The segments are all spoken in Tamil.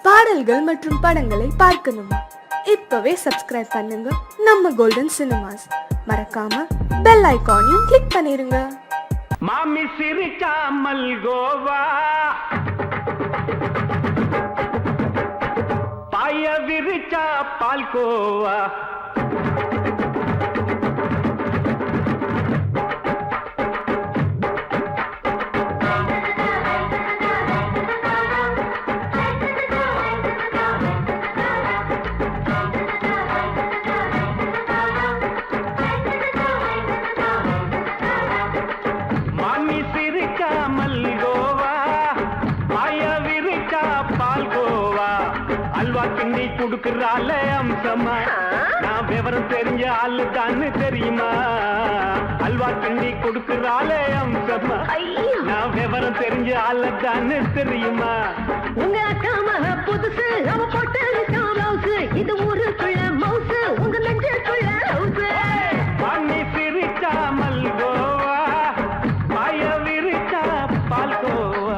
பாடல்கள் மற்றும் படங்களை பார்க்கணுமா? இப்பவே சப்ஸ்கிரைப் பண்ணுங்க நம்ம கோல்டன் சினிமாஸ். மறக்காம பெல் ஐகானையும் கிளிக் பண்ணிருங்க. மாமி சிரிக்காமல் கோவா, பாய விரிச்சா பால்கோவா. கிண்டி குடுக்கறால அம்சமா, நான் விவரம் தெரிஞ்ச ஆளு தான்னு தெரியுமா? அல்வா கிண்டி குடுக்கறால அம்சமா, நான் விவரம் தெரிஞ்ச ஆளு தான்னு தெரியுமா? உங்க அக்கா மக புதுசு, அவ போட்டு ப்ளவுஸ், இது ஊருக்குள்ள மவுசு, உங்க நெஞ்சுக்குள்ள ஹவுஸ். பண்ணி சிரிச்சா மல்கோவா, பாய விரிச்சா பால்கோவா.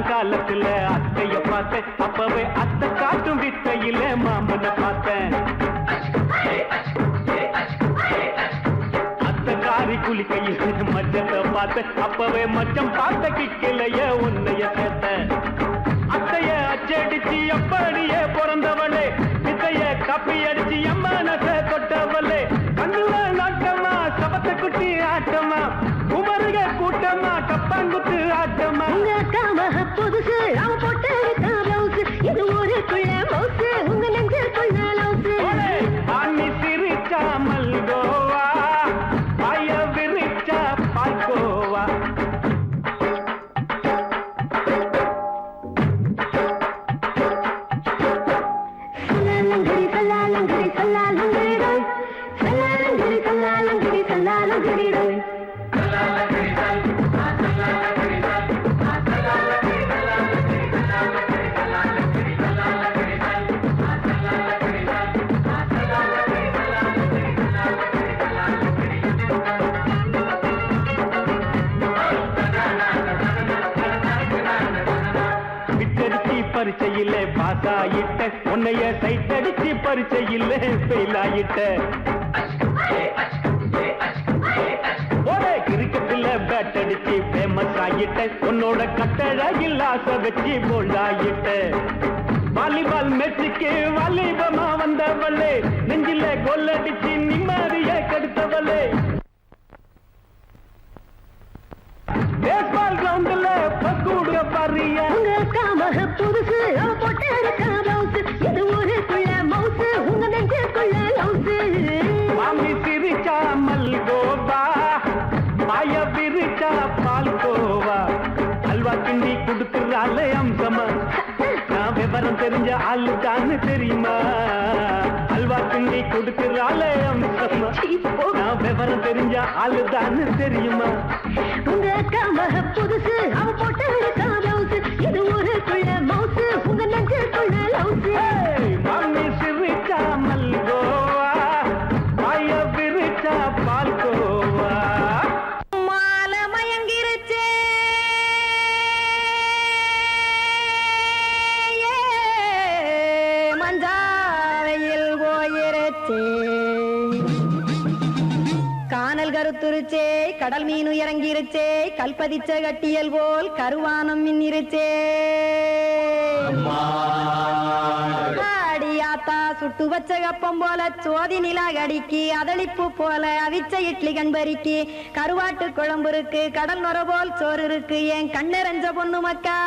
காலத்துல அத்தைய பார்த்தேன், அப்பவே அத்தை காட்டும் வித்தையில மாமனை பார்த்தேன். அத்தை காரி குளிக்கையில் மச்சத்தை பார்த்தேன், அப்பவே மச்சம் பார்த்த கிக்கலைய உன்னைய சேர்த்தேன். அத்தைய அச்சடிச்சு அப்படியே பிறந்தவளே, வித்தைய காப்பி அடிச்சு எம்மனச தொட்டவளே. கண்ணுல நாட்டமா, சபத்தை குட்டி ஆட்டமா, குமருக கூட்டமா, கப்பாங்குத்து ஆட்டமா. புதுசு, அவ போட்டு ப்ளவுஸ், இது ஊருக்குள்ள மவுசு, உங்க நெஞ்சுக்குள்ள லவுஸ். பாணி சிரிச்சா மல்கோவா, பாய விரிச்சா பால்கோவா. சல்லாலங்கடி சல்லாலங்கடி சல்லாலங்கடி ரோய், சல்லாலங்கடி சல்லாலங்கடி சல்லாலங்கடி ரோய். பரிச்சையில பாஸ் ஆயிட்ட, உன்னைய சைட் அடிச்சு பரிச்சையில ஃபெயில் ஆயிட்ட. கிரிக்கெட்ல பேட் அடிச்சு ஃபேமஸ் ஆயிட்ட, உன்னோட கட்டழகில் ஆசை வச்சு போல்ட் ஆயிட்ட. வாலிபால் மேட்சுக்கு வாலிபமா வந்தவளே, நெஞ்சில கோல் அடிச்சு நிம்மதிய கெடுத்தவளே. பேஸ்பால் கிரவுண்ட்ல பக்கூட பாரியா, உங்க அக்கா மக புதுசு, அவ போட்டு ப்ளவுஸ், இது ஊருக்குள்ள மவுசு, உங்க நெஞ்சுக்குள்ள லவுஸ். மாமி சிரிச்சா மல்கோவா, பாய விரிச்சா பால்கோவா. அல்வா கிண்டி குடுக்கறால அம்சமா, நான் விவரம் தெரிஞ்ச ஆளு தான்னு தெரியுமா? அல்வா கிண்டி குடுக்கறால அம்சமா, நான் விவரம் தெரிஞ்ச ஆளு தான்னு தெரியுமா? உங்க அக்கா மக புதுசு, அவ போட்டு ப்ளவுஸ், இது ஊருக்குள்ள மவுசு, உங்க நெஞ்சுக்குள்ள லவுஸ். மாமி சிரிச்சா மல்கோவா, பாய விரிச்சா பால்கோவா. மாலை மயங்கிருச்சே, மஞ்சாவையில் போயிருச்சே, கானல் கருத்துருச்சே, கடல் மீன் இறங்கிருச்சே, கல்பதிச்ச கட்டியல் போல் கருவானம் மின்னிருச்சே. அடியாத்தா சுட்டு வச்ச கப்பம் போல சோதி நிலா கடிக்கு, அதளிப்பு போல அவிச்ச இட்லி கண்பறிக்கு, கருவாட்டு குழம்பு இருக்கு, கடல் நொர போல் சோறு இருக்கு, என் கண்ணெரஞ்ச பொண்ணு மக்கா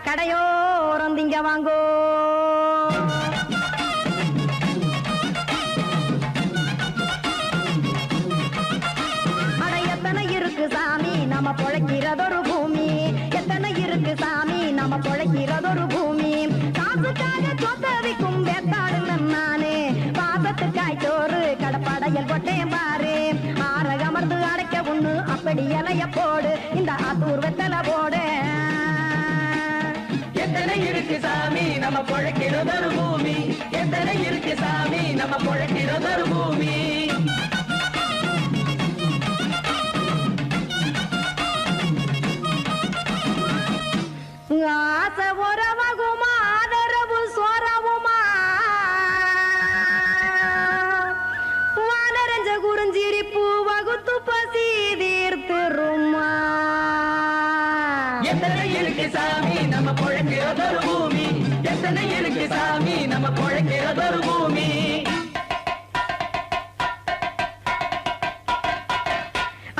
கடையோரம் திங்க வாங்கோ. போட்டேன் பாரு ஆற அமர்ந்து அடைக்க ஒண்ணு அப்படி இலைய போடு இந்த ஆத்தூர் வெத்தலை போடு எத்தனை இருக்கு சாமி நம்ம பொழைக்கிறதொரு பூமி எத்தனை இருக்கு சாமி நம்ம பொழைக்கிறதொரு பூமி ஆசை உறவகுமா ஆதரவு சோறவுமா வானரஞ்ச குறிஞ்சிரிப்பு வகுத்து பசி தீர்த்துருமா எத்தனை இருக்கு சாமி நம்ம பொழைக்கிறதொரு பூமி எத்தனை இருக்கு சாமி நம்ம பொழைக்கிறதொரு பூமி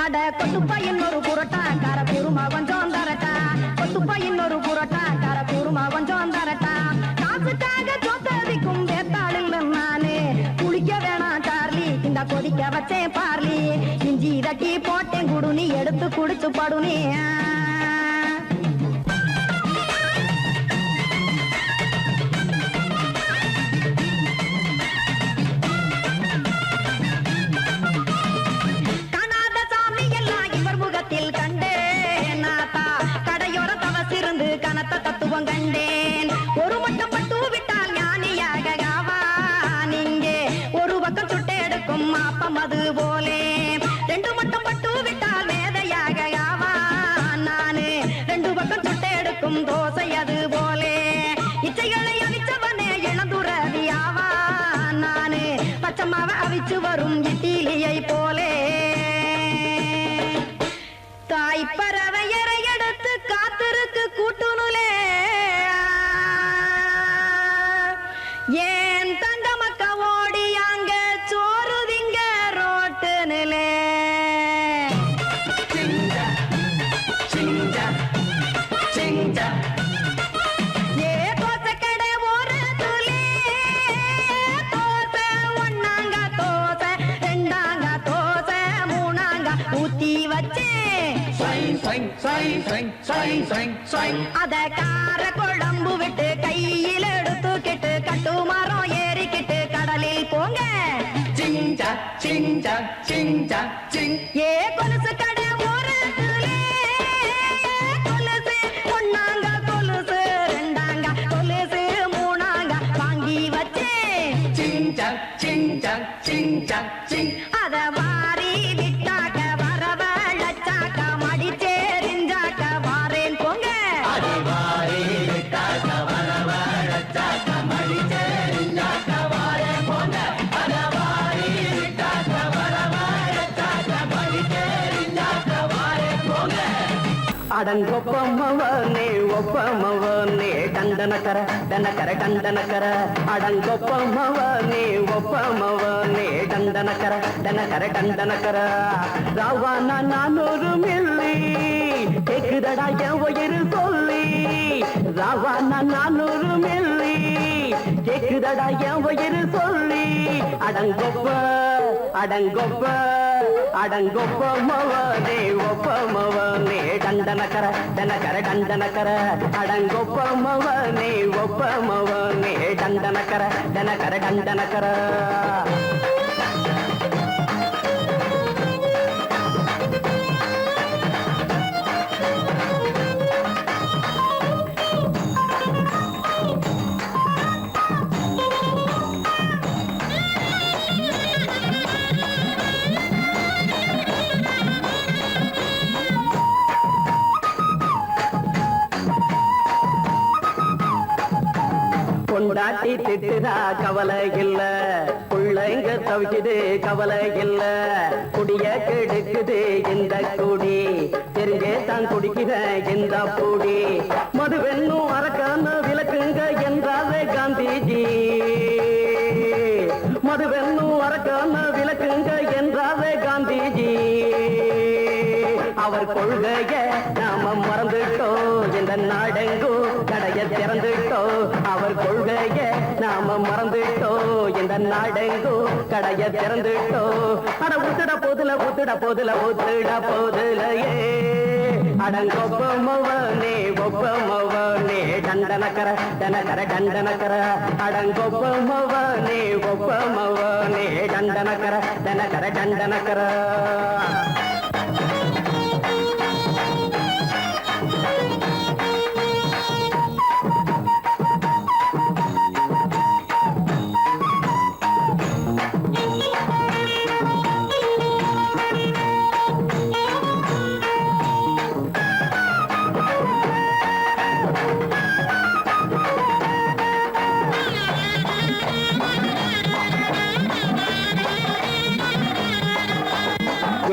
அட கொத்துப்பா இன்னொரு புரோட்டா கார குருமா கொஞ்சம் தரட்டா கொத்துப்பா இன்னொரு புரோட்டா கார குருமா கொஞ்சம் தரட்டா காசுக்காக சொத்ததிக்கும் வேத்தாளில் நானு குளிக்க வேணாம் சார்லி இந்த கொதிக்க வச்சேன் பார்லி இஞ்சி தட்டி போட்டேன் குடுனி எடுத்து குடிச்சு படுனி கண்டேன் ஒரு மட்டும் பட்டு விட்டால் ஞானியாக நீங்கே ஒரு பக்கம் சுட்டு எடுக்கும் மாப்பம் அது போலே ரெண்டு மட்டும் பட்டு விட்டால் வேதையாக நானு ரெண்டு பக்கம் சுட்டு எடுக்கும் தோசை அது போலே இச்சைகளை அவிச்சவனே இளந்துறவியாவா நானு பச்சமாவ அவிச்சு வரும் இட்டிலியை போலே தாய் பறவையரை எடுத்து காத்திருக்கு கூட்டுனுலே ஏன் தங்க மக்க ஓடி அங்க சோறுதிங்க ரோட்டு நிலே ஏ தோசை கடை ஒரு துளி தோசை ஒன்னாங்க தோசை ரெண்டாங்க தோசை மூணாங்க ஊத்தி வச்சே அத கார குழம்பு விட்டு கையில் எடுத்துக்கிட்டு கட்டு மரம் ஏறிக்கிட்டு கடலில் போங்க ஏ கொலுசு கடை ஒரு கொலுசு ஒன்னாங்க கொலுசு ரெண்டாங்க கொலுசு மூணாங்க வாங்கி வச்சே அத வாரி விட்டாக்க வரவழைச்சாக்க மடிச்சேரிஞ்சாக்க வாரேன் போங்க அடங்கொப்பமவனே ஒப்பமவனே டண்டனக்கர டனக்கர டண்டனக்கர அடங்கொப்பமவனே ஒப்பமவனே டண்டனக்கர டனக்கர டண்டனக்கர ராவானா 400 மில்லி கேக்குதடா என் உயிர் சொல்லி ராவானா 400 மில்லி கேக்குதடா என் உயிர் சொல்லி அடங்கொப்ப அடங்கொப்ப அடங்கொப்பமவனே ஒப்பமவனே டண்டனக்கர டனக்கர டண்டனக்கர அடங்கொப்பமவனே ஒப்பமவனே டண்டனக்கர டனக்கர டண்டனக்கர பொண்டாட்டி திட்டுதா கவலை இல்ல பிள்ளைங்க தவிக்குது கவலை இல்ல குடிய கெடுக்குது இந்த குடி தெரிஞ்சே தான் குடிக்கிற இந்த பூடி மதுவென்னும் அரக்கான விளக்குங்க என்றாரே காந்திஜி மதுவென்னும் அரக்கான விளக்குங்க என்றாரே காந்திஜி அவர் கொள்கைய நாம மறந்துட்டோம் இந்த நாடெங்கும் கடைய திறந்துட்டோம் அவர் கொள்கைய நாம மறந்துட்டோம் இந்த நாடெங்கும் கடைய திறந்துட்டோம் அட ஊத்துட போதுல ஊத்துட போதுல ஊத்துட போதுலையே அடங்கொப்பமவனே ஒப்பமவனே டண்டனக்கர டனக்கர டண்டனக்கர அடங்கொப்பமவனே ஒப்பமவனே டண்டனக்கர டனக்கர டனக்கர டண்டனக்கர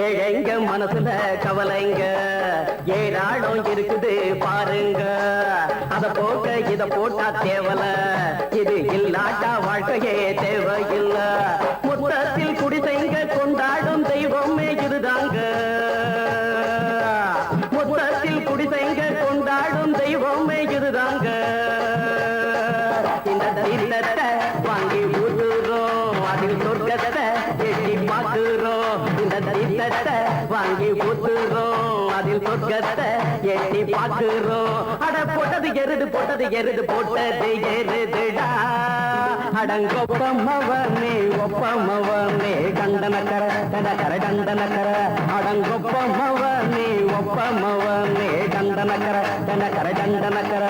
ஏழைங்க மனசுல கவலைங்க ஏராளம் இருக்குது பாருங்க அத போக்க இத போட்டா தேவல இது இல்லாட்டா வாழ்க்கையே தேவையில்ல மொத்தத்தில் குடிசைங்க கொண்டாடும் தெய்வமே இதுதாங்க மொத்தத்தில் குடிசைங்க கொண்டாடும் தெய்வமே இதுதாங்க இந்த தீர்த்தத்தை வாங்கி ஊத்துறோம் அதில் சொர்க்கத்தை எட்டி பார்க்கிறோம் இந்த தீர்த்தத்தை வாங்கி ஊத்துறோம் அதில் சொர்க்கத்தை எட்டி பார்க்கிறோம் அட போட்டது எருது போட்டது எருதுடா அடங்கொப்பமவனே ஒப்பமவனே கண்டனக்கர கண்டனக்கர கண்டனக்கர அடங்கொப்பமவனே ஒப்பமவனே கண்டனக்கர கண்டனக்கர கண்டனக்கர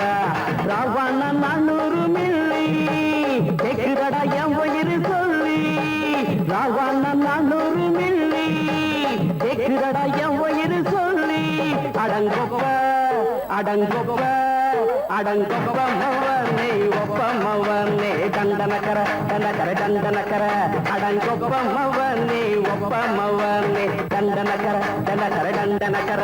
ராவண 400 மில்லி கேக்குதடா என் உயிர் சொல்லி ராவண 400 மில்லி கேக்குதடா என் உயிர் சொல்லி அடங்கொப்ப அடங்கொப்ப அடங்கொப்பமவனே ஒப்பமவனே கண்டனக்கர கண்டனக்கர கண்டனக்கர அடங்கொப்பமவனே ஒப்பமவனே கண்டனக்கர கண்டனக்கர கண்டனக்கர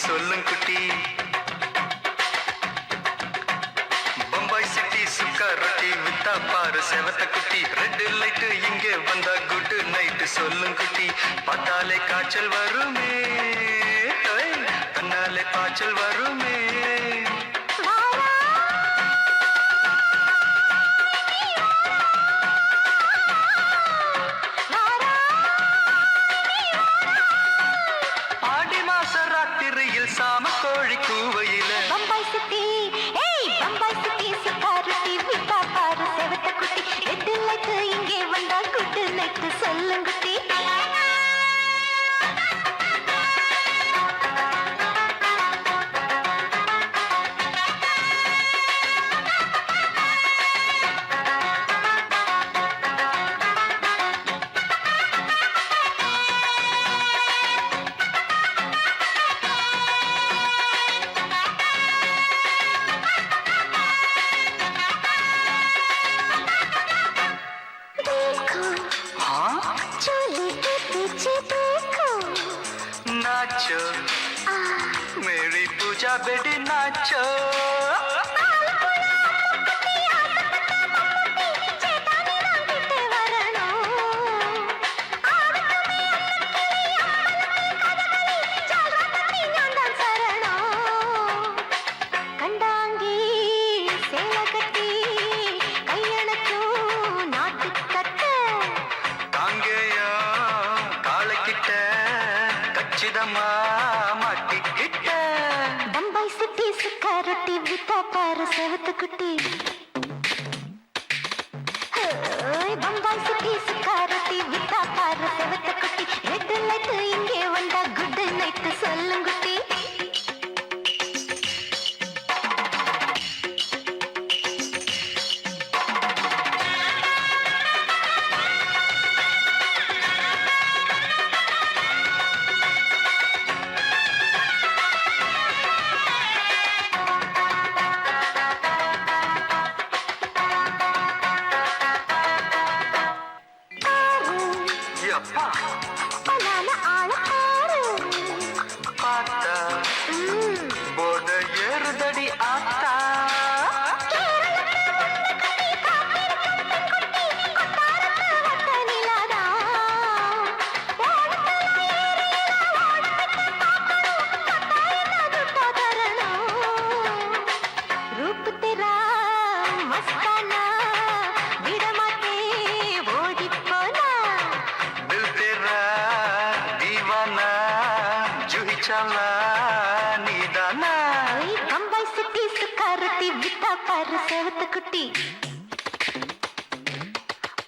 சொல்லும் குட்டி பம்பாய் சிட்டி சுக்கா ரொட்டி வித்தா பாரு செவத்த குட்டி ரெட் லைட் இங்கே வந்தா குட் நைட் சொல்லும் குட்டி பார்த்தாலே காய்ச்சல் வருமே தன்னாலே காய்ச்சல் வருமே சாம கோழி கூவையில பம்பாய் சிட்டி பம்பாய் சிட்டி சிக்காருட்டி விட்டா பாரு செவத்த குட்டி ரெட் லைட் இங்கே வந்தா குட் நைட் சொல்லும் குட்டி नाचो मेरी पूजा बेटी नाचो பம்பாய் சிட்டி சுக்கா ரொட்டி வித்தா பாரு செவத்த குட்டி பம்பாய் சிட்டி சுக்கா ரொட்டி வித்தா பாரு செவத்த குட்டி ரெட் லைட் இங்கே வந்தா குட் நைட் சொல்லும் குட்டி எப்பா பலான ஆள பாரு பார்த்தா போத ஏறுதடி ஆத்தா दिल तेरा दीवाना जूही चाला नीदाना குட்டி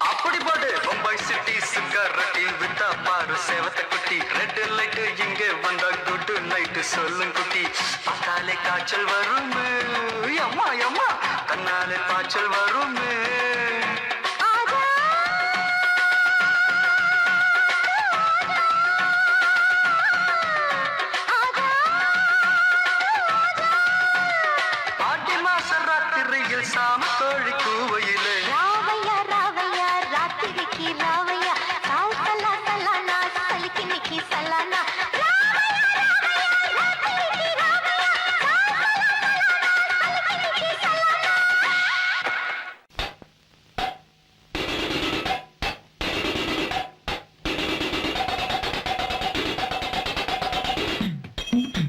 அப்படி போடு பம்பாய் சிட்டி சிங்கரட்டி வித்தா பாரு சேவத்த குட்டி ரெட் லைட் இங்கே வந்தா குட் நைட் சொல்லும் குட்டி பார்த்தாலே காய்ச்சல் வரும் அம்மா அம்மா கண்ணாலே காய்ச்சல் வரும் பாட்டி மாச ராத்திரியில் சாம கோழி கூவையிலே ராவையா ராவையா ராத்திரிக்கு ராவையா சால் சலா சலானா சலிக்கு நிக்கி சலானா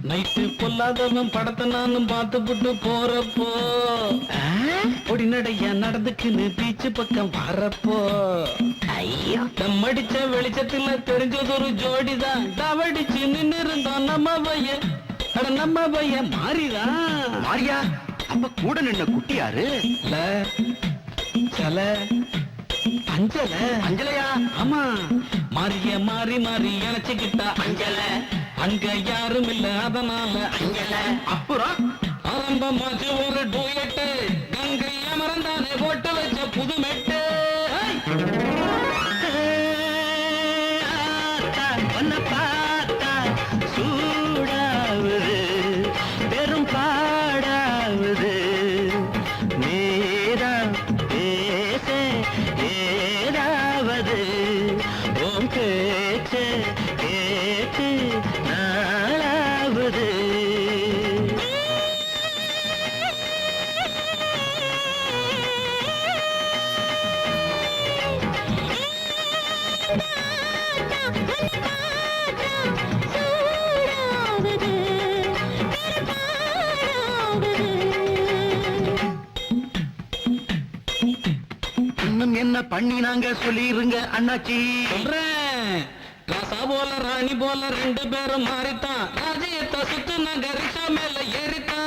நைட்டு பொல்லாதவன் படத்தை நானும் பார்த்துப்புட்டு போறப்போ பொடி நடைய நடந்துக்குன்னு பீச்சு பக்கம் வரப்போ தம்மடிச்ச வெளிச்சத்துல தெரிஞ்சதொரு ஜோடிதான் தவடிச்சு நின்னு இருந்தோம் நம்ம பையன் அட நம்ம பையன் மாறிதான் மாரியா அப்ப கூட நின்ன குட்டி யாரு சல அஞ்சல அஞ்சலையா ஆமா மாறிய மாறி மாறி இணைச்சுக்கிட்டா அஞ்சல அங்க யாரும் இல்ல அதனால அஞ்சல அப்புறம் ஆரம்பமாச்சு ஒரு டூயட்டு கங்கை அமர்ந்தானே போட்டு வச்ச புது மெட்டு ஒன்ன பார்த்தா சூடாவது பெரும் பாடாவது நேரம் பேச ஏதாவது உன் பேச்சு கேட்டு நாளாவது இன்னும் என்ன பண்ணி நாங்க சொல்லிருங்க அண்ணாச்சி சொல்றேன் ராசா போல ராணி போல ரெண்டு பேரும் மாறித்தான் ராஜ்யத்தை சுத்து நகரிசா மேல ஏறித்தான்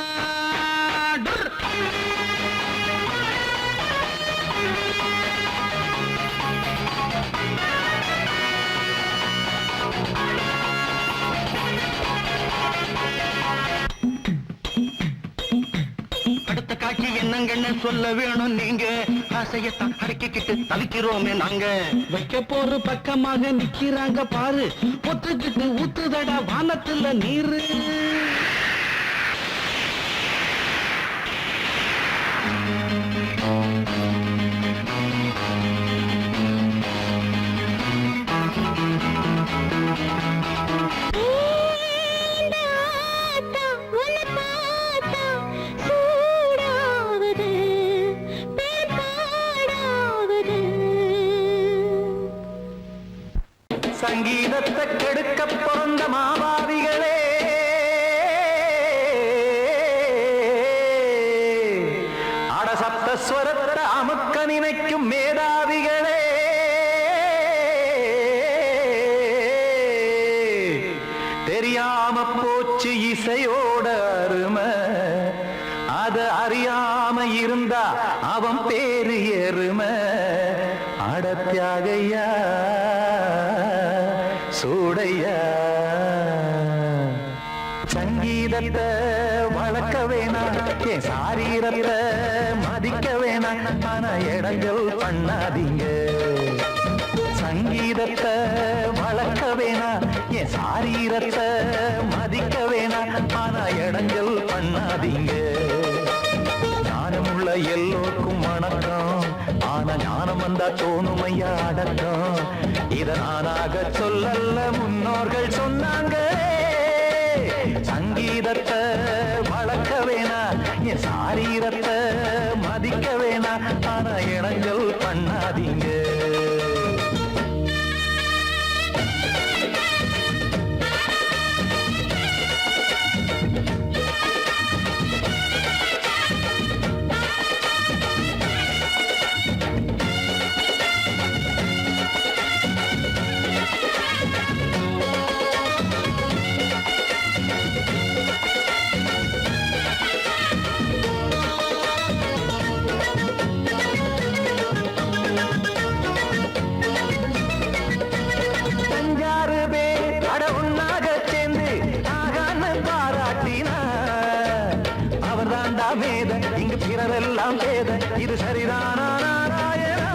அடுத்த காட்சி என்னங்கன்னு சொல்ல வேணும் நீங்க ஆசையத்தான் அடக்கிக்கிட்டு தவிக்கிறோமே நாங்க வைக்க போற பக்கமாக நிக்கிறாங்க பாரு பொத்துக்கிட்டு ஊத்துதடா வானத்துல நீரு சங்கீதத்தை கெடுக்க பிறந்த மாபாவிகளே அடசப்தஸ்வரத்தை அமுக்க நினைக்கும் மேதாவிகளே தெரியாம போச்சு இசையோட அருமை அத அறியாம இருந்தா அவன் பேரு எருமை அடத்தியாகையா சூடையா சங்கீதத்தை வளர்க்க வேணாம் என் சாரீரத்தை மதிக்க வேணாம் ஆனா இடங்கள் பண்ணாதீங்க சங்கீதத்தை வளர்க்க வேணாம் என் சாரீரத்தை மதிக்க வேணாம் ஆனா இடங்கள் பண்ணாதீங்க ஞானமுள்ள எல்லோருக்கும் வணக்கம் ஆனா ஆன ஞானம் வந்தா தோணுமையா அடக்கம் இத நானாக சொல்லல்ல முன்னோர்கள் சொன்னாங்க சங்கீதத்தை வளர்க்க வேணா என் சாரீரத்தை மதிக்க வேணா ஆனா இணங்கல் பண்ணாதீங்க இங்கு பிறரெல்லாம் பேத இது சரிதானா நாராயணா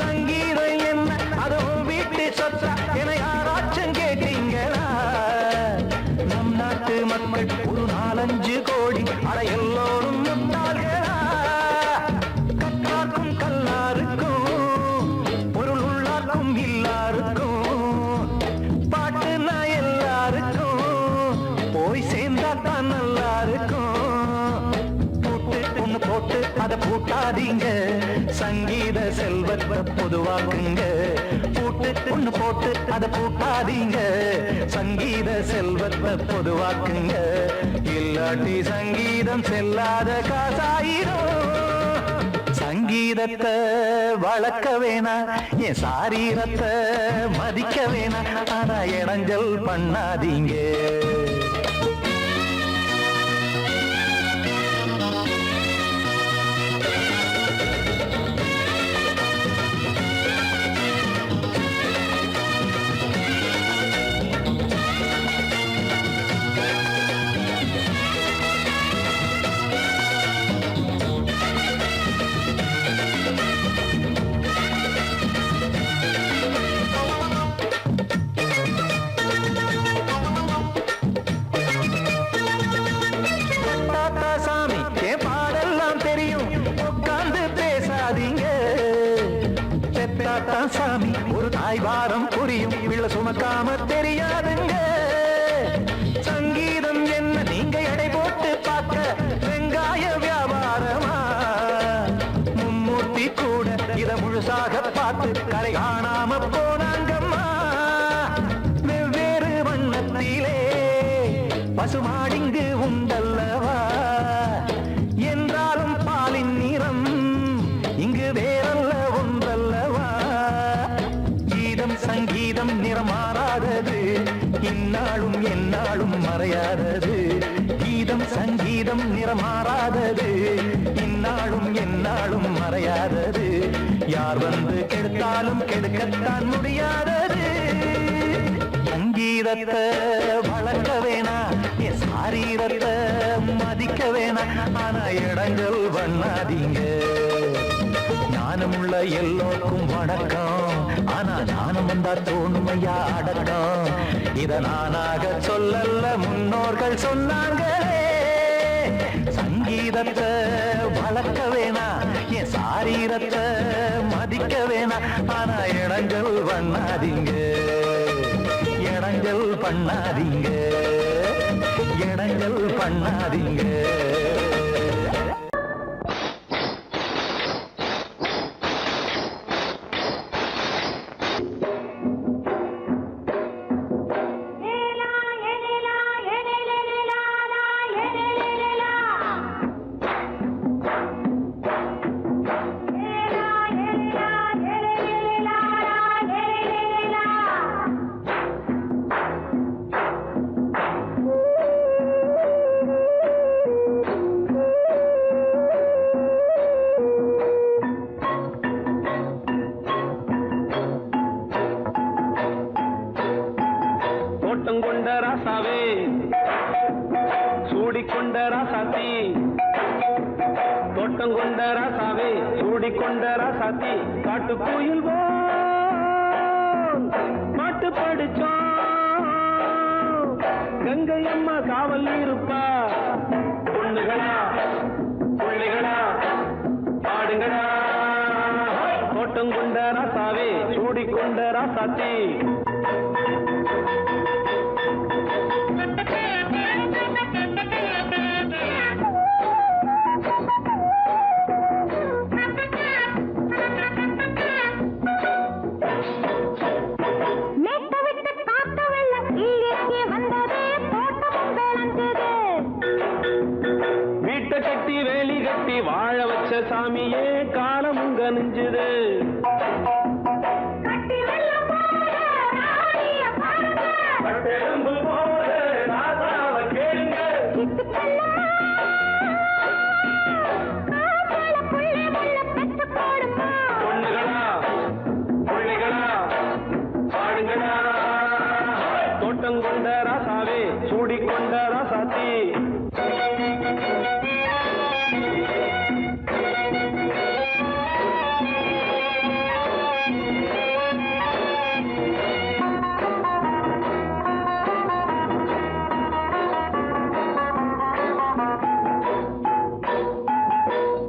சங்கீதம் என்ன அதுவும் வீட்டு சொத்தா என யாராச்சும் கேட்டீங்களா நம் நாட்டு மக்கள் ஒரு 4-5 கோடி அட எல்லோரும் முட்டாள்களா கற்றார்க்கும் கல்லாருக்கும் பொருள் உள்ளார்க்கும் இல்லாருக்கும் பாட்டுனா எல்லாருக்கும் போய் சேர்ந்தா தான் நல்லா இருக்கும் போட்டு அதை பூட்டாதீங்க சங்கீத செல்வத்தை பொதுவாக்குங்க பூட்டு ஒண்ணு போட்டு அதை பூட்டாதீங்க சங்கீத செல்வத்தை பொதுவாக்குங்க இல்லாட்டி சங்கீதம் செல்லாத காசாயிரும் சங்கீதத்தை வளர்க்க வேணா என் சாரீரத்தை மதிக்க வேணா ஆனா இடைஞ்சல் பண்ணாதீங்க சாமி ஒரு தாய் வாரம் புரியும் பிள்ளை சுமக்காம தெரியாதுங்க சங்கீதம் என்ன நீங்க எடை போட்டு பார்க்க வெங்காய வியாபாரமா மும்மூர்த்தி கூட இத முழுசாக பார்த்து கரை காணாம போனாங்கம்மா வெவ்வேறு வண்ணத்திலே பசுமாடிங்கு உண்டல்லவா என்றாலும் பாலின் நிறம் இங்கு வேறல்ல ஒன்றல்லவா சங்கீதம் நிறமாறாதது இந்நாளும் எந்நாளும் மறையாதது கீதம் சங்கீதம் நிறமாறாதது இந்நாளும் எந்நாளும் மறையாதது யார் வந்து கெடுத்தாலும் கெடுக்கத்தான் முடியாதது சங்கீதத்தை வளர்க்க வேணா என் சாரீரத்தை மதிக்க வேணா ஆனா இடங்கள் பண்ணாதீங்க ஞானமுள்ள எல்லோருக்கும் வணக்கம் ஆனா ஞானம் வந்தா தோணுமையா அடக்கம் இத நானாக சொல்லல்ல முன்னோர்கள் சொன்னாங்களே சங்கீதத்தை வளர்க்க வேணா என் சாரீரத்தை மதிக்க வேணா ஆனா இடைஞ்சல் பண்ணாதீங்க இடைஞ்சல் பண்ணாதீங்க இடைஞ்சல் பண்ணாதீங்க சூடிக்கொண்ட ராசாத்தி தோட்டம் கொண்ட ராசாவே சூடிக்கொண்ட ராசாத்தி காட்டு கோயில் மாட்டு படிச்சோம் கங்கை அம்மா காவல் இருப்பா பொண்ணுகளா பிள்ளைகளா பாடுங்களா தோட்டம் கொண்ட ராசாவே சூடிக்கொண்ட ராசாத்தி வீட்டை கட்டி வேலி கட்டி வாழ வச்ச சாமியே காலம் உங்க நெஞ்சுது தோட்டம் கொண்ட ராசாவே சூடிக்கொண்ட ராசாத்தி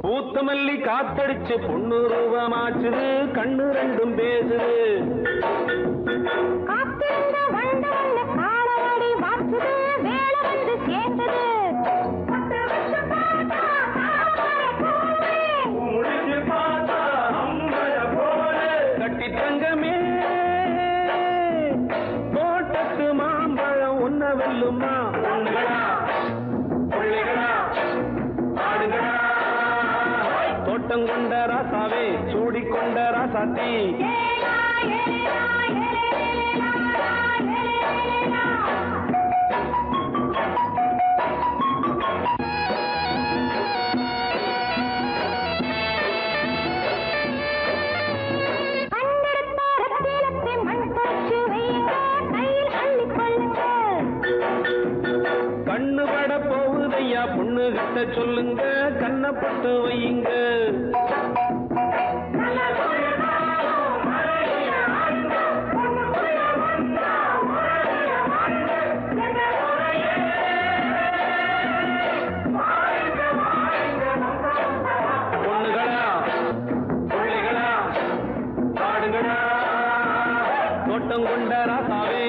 பூத்தமல்லி காத்தடிச்சு பொண்ணு ரூபமாச்சுது கண்ணு ரெண்டும் பேசுது கட்டி தங்கமே தோட்டத்து மாம்பழம் உன்ன வெல்லுமா பொண்ணுகளா பிள்ளைகளா ஆடுகளா தோட்டம் கொண்ட ராசாவே சூடிக்கொண்ட ராசாத்தி கண்ணு பட போகுதையா பொண்ணு கிட்ட சொல்லுங்க கண்ணப்பட்டு வையுங்க பொண்ணுகளா பிள்ளைகளா ஆடுகளா தோட்டம் கொண்ட ராசாவே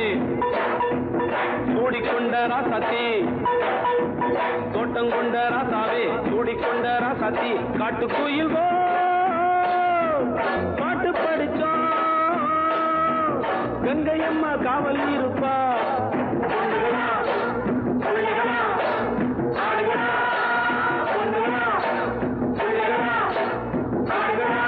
சூடிக்கொண்ட ராசாத்தி தோட்டம் கொண்ட ராசாவே சூடிக்கொண்ட ராசாத்தி காட்டுக்குயில் பாட்டு படிச்சோம் கங்கையம்மா காவல் இருப்பா பொண்ணுகளா பிள்ளைகளா ஆடுகளா பொண்ணுகளா பிள்ளைகளா ஆடுகளா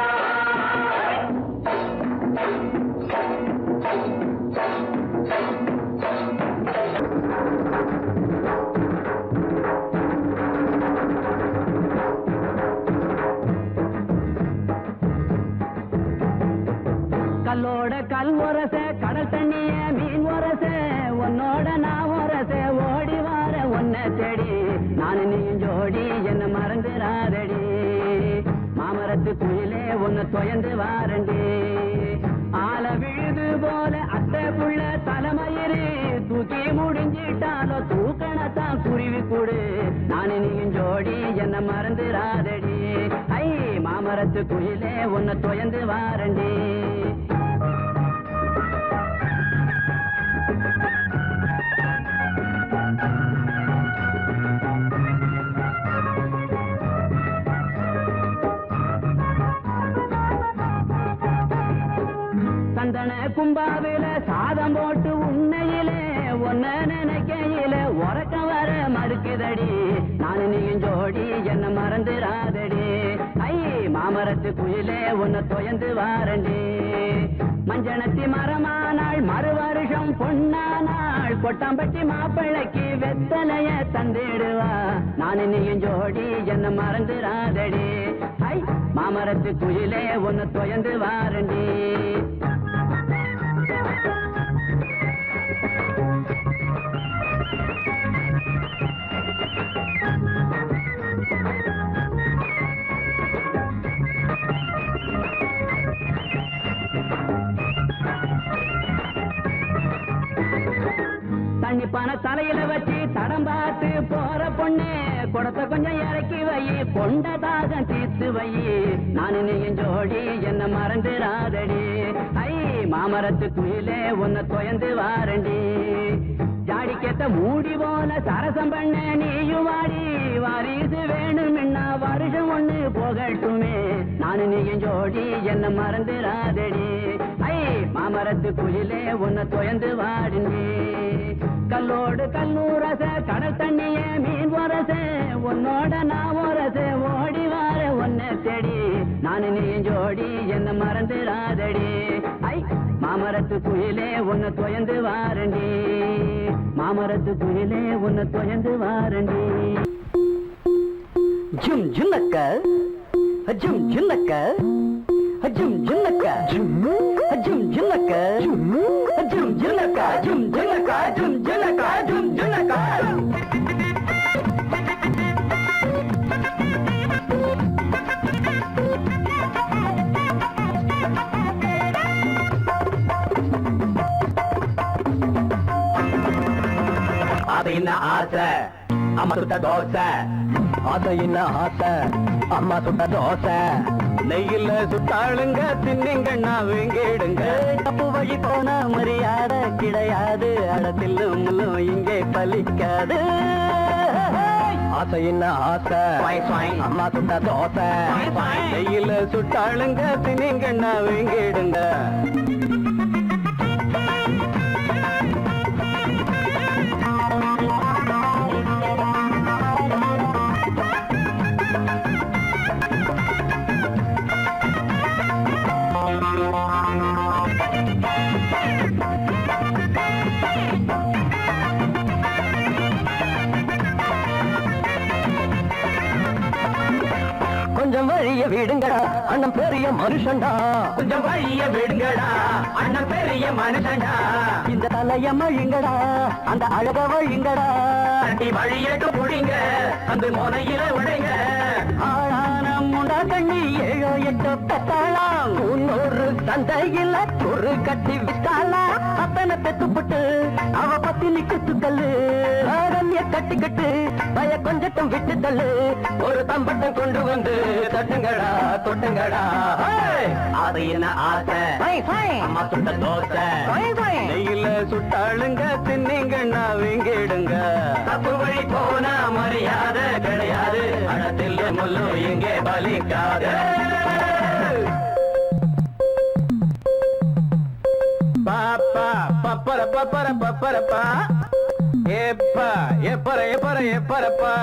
கல்லோட கல் உரச கடல் தண்ணிய மீன் உரச உன்னோட நான் உரச ஓடி வார உன்னை தேடி நான் நீயும் ஜோடி என்ன மறந்துடாதடி மாமரத்து குயிலே உன்னை தொயந்து வாரண்டி ஆல விழுது போல அத்தை புள்ள தலைமயிறு தூக்கி முடிஞ்சிட்டாலோ தூக்கணத்தான் குருவி கூடு நான் நீயும் ஜோடி என்ன மறந்துடாதடி ஐ மாமரத்து குயிலே உன்னை தொயந்து வாரண்டி சந்தன கும்பாவில சாதம் போட்டு உன்னையிலே ஒன்ன நினைக்கையில உறக்க வர மறுக்குதடி நான் நீயும் ஜோடி என்ன மறந்துடாதடி ஐ மாமரத்து குயிலே உன்னை தொயந்து வாரண்டி மஞ்சனத்தி மரமானாள் மறு வருஷம் பொன்னானாள் கொட்டாம்பட்டி மாப்பிள்ளைக்கு வெத்தலைய தந்திடுவா நான் நீயும் ஜோடி என்ன மறந்துடாதடி ஐ மாமரத்து குயிலே உன்னை தொயந்து வாரண்டி தண்ணி பண தலையில வச்சு தடம் பார்த்து போற பொண்ணு குடத்தை கொஞ்சம் இறக்கி வை கொண்ட தாகம் தீர்த்து வை நான் நீயும் ஜோடி என்ன மறந்துராதடி ஐ மாமரத்து குயிலே உன்னை தொயந்து வாரண்டி ஜாடிக்கேத்த மூடி போல சரசம் பண்ண நீயும் வாடி வாரிசு வேணும்னா வருஷம் ஒண்ணு போகட்டுமே நானு நீயும் ஜோடி என்ன மறந்துராதடி ஐ மாமரத்து குயிலே உன்னை தொயந்து வாடினி கல்லோடு கல்லூரச கடல் தண்ணிய மீன் வரச உன்னோட நான் வரச ஓடி வார ஒன்ன தேடி நானு நீயும் ஜோடி என்ன மறந்துராதடி ஐ மாமரத்து குயிலே உன்னை தொயந்து வாரண்டி மாமரத்து குயிலே உன்னை தொயந்து வாரண்டி ஜும் ஜுன்னக்க ஜும் ஜுன்னக்க ஜும் ஜுன்னக்க ஜும் ஜுன்னக்க ஜும் ஜுன்னக்க ஜும் ஜுன்னக்க ஜும் ஜுன்னக்க ஜும் ஜுன்னக்க அது என்ன ஆசை அம்மா சுட்ட தோசை அது என்ன ஆசை அம்மா சுட்ட தோசை நெய்யில சுட்டாளுங்க தின்னிங்கண்ணா வேங்கிடுங்க தப்பு வழி போன மரியாதை கிடையாது அடத்தில் முள்ளும் இங்கே பலிக்காது ஆசை என்ன ஆசை அம்மா சுட்ட தோசை நெய்யில சுட்டாளுங்க தின்னிங்கண்ணா வேங்கிடுங்க கொஞ்சம் வழிய விடுங்கடா அண்ணன் பெரிய மனுஷன்டா கொஞ்சம் வழிய விடுங்கடா அண்ணன் பெரிய மனுஷன்டா இந்த தலைய மழிங்கடா அந்த அழக வழிங்கடா தட்டி வழியட்டு புடிங்க அந்த முனையில உடைங்க ஆளான முண்டா கண்ணி 7 8 பெத்தாளாம் முன்னூறு சந்தையில ஒரு கட்டி வித்தாளா அத்தனை பெத்துப்பட்டு அவ பத்தினி குத்துக்கல்லு ஆரண்ய கட்டிக்கிட்டு பய கொஞ்சட்டும் விட்டு தள்ளு ஒரு தம்பட்டம் கொண்டு வந்து தட்டுங்கடா தொட்டுங்கடா அது என்ன ஆசை அம்மா சுட்ட தோசை நெய்யில சுட்டாளுங்க தின்னிங்கண்ணா வீங்கிடுங்க தப்பு வழி போனா மரியாதை கிடையாது அடத்தில் முள்ளு இங்கே பலிக்காது பாப்பா பப்பர பப்பர பப்பரப்பா எப்பா எப்பர எப்பர எப்பரப்பா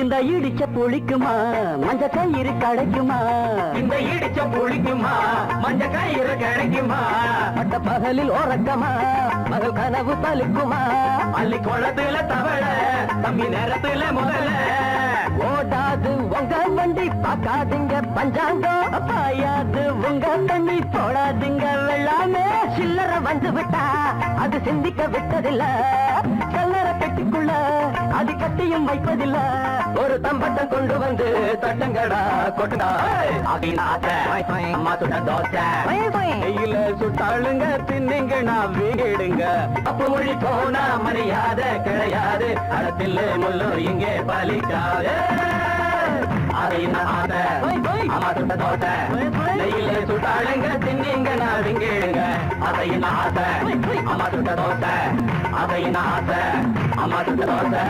இந்த இடிச்ச புளிக்குமா மஞ்ச கயிறு கிடைக்குமா இந்த இடிச்ச புளிக்குமா மஞ்ச கயிறு கிடைக்குமா பட்ட பகலில் ஓரக்கமா மகள் கனவு பலிக்குமா அள்ளி குளத்துல தவள தம்பி நேரத்துல முதல்ல ஓடாது உங்க வண்டி பார்க்காதீங்க பஞ்சாங்கம் பாயாது உங்க தண்ணி போடாதீங்க வெள்ளாமே சில்லற வந்து விட்டா அது சிந்திக்க விட்டதில்ல கல்லற கட்டிக்குள்ள அது கட்டியும் வைப்பதில்ல ஒரு தம்பட்டம் கொண்டு வந்து தட்டங்கடா கொட்டுடா அம்மா சுட்ட தோசை நெய்யில சுட்டாளுங்க தின்னிங்கண்ணா வீங்கிடுங்க அப்ப மொழி போனா மரியாதை கிடையாது அடத்தில் முள்ளு இங்கே பலிக்காது அது என்ன ஆசை அம்மா சுட்ட தோசை நெய்யில சுட்டாளுங்க தின்னிங்கண்ணா வீங்கிடுங்க அதை என்ன ஆசை அம்மா சுட்ட தோசை அதை என்ன ஆசை அம்மா சுட்ட தோசை